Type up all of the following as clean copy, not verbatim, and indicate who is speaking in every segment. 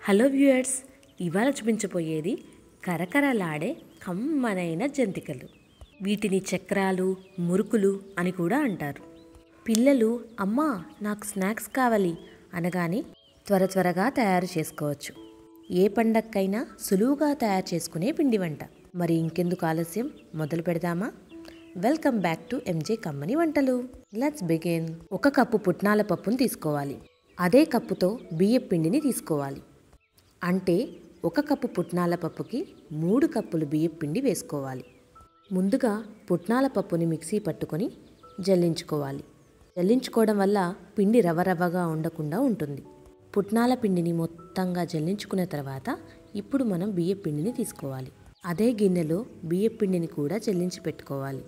Speaker 1: Hello viewers, ఇవాళ చూపించబోయేది కరకరలాడే కమ్మనైన జంతికలు. వీటిని చక్రాలు, మురుకులు అని కూడా అంటారు. పిల్లలు అమ్మా నాకు స్నాక్స్ కావాలి అనగానే త్వరగా తయారు చేసుకోవచ్చు. ఏ పండక్కైనా సులువుగా తయారు చేసుకునే పిండి వంట. మరి ఇంకెందుకు ఆలస్యం, మొదలు పెడదామా? వెల్కమ్ బ్యాక్ టు ఎంజే కమ్మని వంటలు. Let's begin. 1 కప్పు పుట్నాల పప్పును తీసుకోవాలి. అదే కప్పుతో బియ్యం పిండిని తీసుకోవాలి. అంటే 1 కప్పు పుట్నాల పప్పుకి 3 కప్పులు బియ్యం పిండి వేసుకోవాలి. ముందుగా పుట్నాల పప్పుని మిక్సీ పట్టుకొని జల్లించుకోవాలి. జల్లించుకోవడం వల్ల పిండి రవ్వగా ఉండకుండా ఉంటుంది. పుట్నాల పిండిని మొత్తంగా జల్లించుకున్న తర్వాత ఇప్పుడు మనం బియ్యం పిండిని తీసుకోవాలి. అదే గిన్నెలో బియ్యం పిండిని కూడా జల్లించి పెట్టుకోవాలి.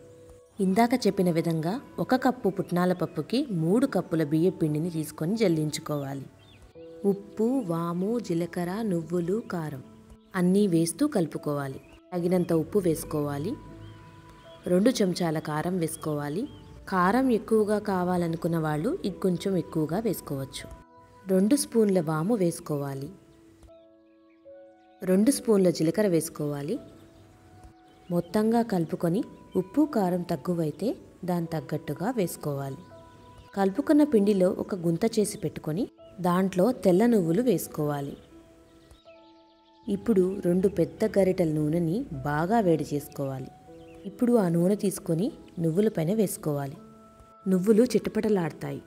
Speaker 1: ఇందాక చెప్పిన విధంగా 1 కప్పు పుట్నాల పప్పుకి 3 కప్పుల బియ్యం పిండిని తీసుకొని జల్లించుకోవాలి. ఉప్పు, వాము, జీలకర్ర, నువ్వులు, కారం అన్నీ వేస్తూ కలుపుకోవాలి. తగినంత ఉప్పు వేసుకోవాలి. 2 చెంచాల కారం వేసుకోవాలి. కారం ఎక్కువగా కావాలనుకున్న వాళ్ళు ఇంకొంచెం ఎక్కువగా వేసుకోవచ్చు. 2 స్పూన్ల వాము వేసుకోవాలి. 2 స్పూన్ల జీలకర్ర వేసుకోవాలి. మొత్తంగా కలుపుకొని ఉప్పు, కారం తక్కువైతే దాని తగ్గట్టుగా వేసుకోవాలి. కలుపుకున్న పిండిలో ఒక గుంత చేసి పెట్టుకొని దాంట్లో తెల్ల నువ్వులు వేసుకోవాలి. ఇప్పుడు 2 పెద్ద గరిటెల నూనెని బాగా వేడి చేసుకోవాలి. ఇప్పుడు ఆ నూనె తీసుకొని నువ్వుల పైన వేసుకోవాలి. నువ్వులు చిటపటలాడతాయి.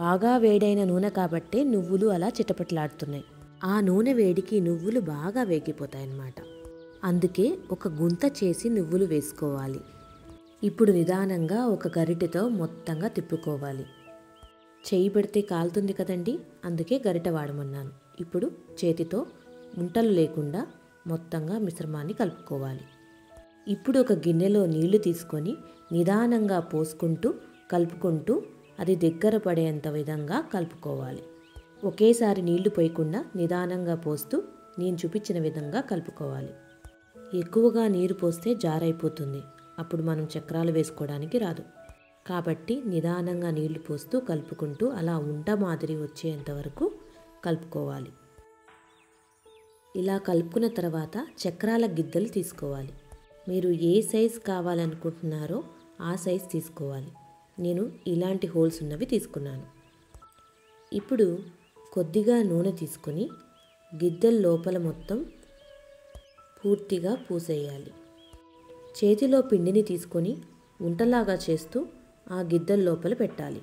Speaker 1: బాగా వేడైన నూనె కాబట్టే నువ్వులు అలా చిటపటలాడుతున్నాయి. ఆ నూనె వేడికి నువ్వులు బాగా వేగిపోతాయన్నమాట. అందుకే ఒక గుంత చేసి నువ్వులు వేసుకోవాలి. ఇప్పుడు నిదానంగా ఒక గరిటెతో మొత్తంగా తిప్పుకోవాలి. చేయి పెడితే కాలుతుంది కదండి, అందుకే గరిటె వాడమన్నాను. ఇప్పుడు చేతితో ఉంటలు లేకుండా మొత్తంగా మిశ్రమాన్ని కలుపుకోవాలి. ఇప్పుడు ఒక గిన్నెలో నీళ్లు తీసుకొని నిదానంగా పోసుకుంటూ కలుపుకుంటూ అది దగ్గర పడేంత విధంగా కలుపుకోవాలి. ఒకేసారి నీళ్లు పోయకుండా నిదానంగా పోస్తూ నేను చూపించిన విధంగా కలుపుకోవాలి. ఎక్కువగా నీరు పోస్తే జారైపోతుంది. అప్పుడు మనం చక్రాలు వేసుకోవడానికి రాదు. కాబట్టి నిదానంగా నీళ్లు పోస్తూ కలుపుకుంటూ అలా ఉంట మాదిరి వచ్చేంత వరకు కలుపుకోవాలి. ఇలా కలుపుకున్న తర్వాత చక్రాల గిద్దలు తీసుకోవాలి. మీరు ఏ సైజు కావాలనుకుంటున్నారో ఆ సైజు తీసుకోవాలి. నేను ఇలాంటి హోల్స్ ఉన్నవి తీసుకున్నాను. ఇప్పుడు కొద్దిగా నూనె తీసుకొని గిద్దెల లోపల మొత్తం పూర్తిగా పూసేయాలి. చేతిలో పిండిని తీసుకొని ఉంటలాగా చేస్తూ ఆ గిద్దెల లోపల పెట్టాలి.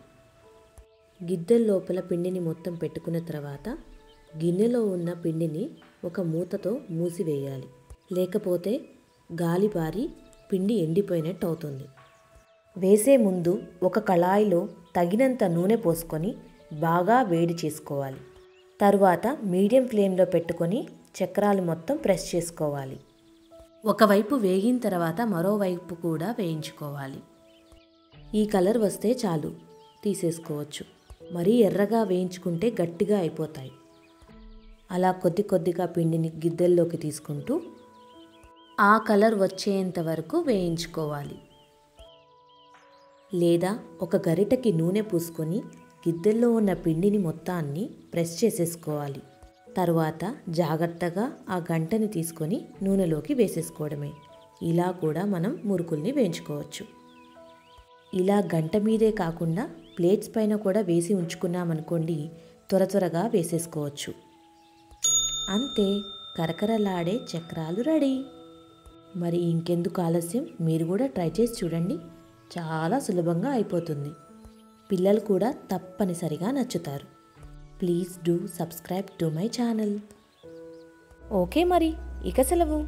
Speaker 1: గిద్దెల లోపల పిండిని మొత్తం పెట్టుకున్న తర్వాత గిన్నెలో ఉన్న పిండిని ఒక మూతతో మూసివేయాలి. లేకపోతే గాలి బారి పిండి ఎండిపోయినట్టు అవుతుంది. వేసే ముందు ఒక కళాయిలో తగినంత నూనె పోసుకొని బాగా వేడి చేసుకోవాలి. తరువాత మీడియం ఫ్లేమ్లో పెట్టుకొని చక్రాలు మొత్తం ప్రెస్ చేసుకోవాలి. ఒకవైపు వేగిన తర్వాత మరోవైపు కూడా వేయించుకోవాలి. ఈ కలర్ వస్తే చాలు, తీసేసుకోవచ్చు. మరీ ఎర్రగా వేయించుకుంటే గట్టిగా అయిపోతాయి. అలా కొద్దిగా పిండిని గిద్దెల్లోకి తీసుకుంటూ ఆ కలర్ వచ్చేంత వరకు వేయించుకోవాలి. లేదా ఒక గరిటెకి నూనె పూసుకొని గిద్దెల్లో ఉన్న పిండిని మొత్తాన్ని ప్రెస్ చేసేసుకోవాలి. తరువాత జాగ్రత్తగా ఆ గంటని తీసుకొని నూనెలోకి వేసేసుకోవడమే. ఇలా కూడా మనం మురుకుల్ని వేయించుకోవచ్చు. ఇలా గంట మీదే కాకుండా ప్లేట్స్ పైన కూడా వేసి ఉంచుకున్నామనుకోండి, త్వరగా వేసేసుకోవచ్చు. అంతే, కరకరలాడే చక్రాలు రెడీ. మరి ఇంకెందుకు ఆలస్యం, మీరు కూడా ట్రై చేసి చూడండి. చాలా సులభంగా అయిపోతుంది. పిల్లలు కూడా తప్పనిసరిగా నచ్చుతారు. Please do subscribe to my channel. Okay మరి, ఇక సెలవు.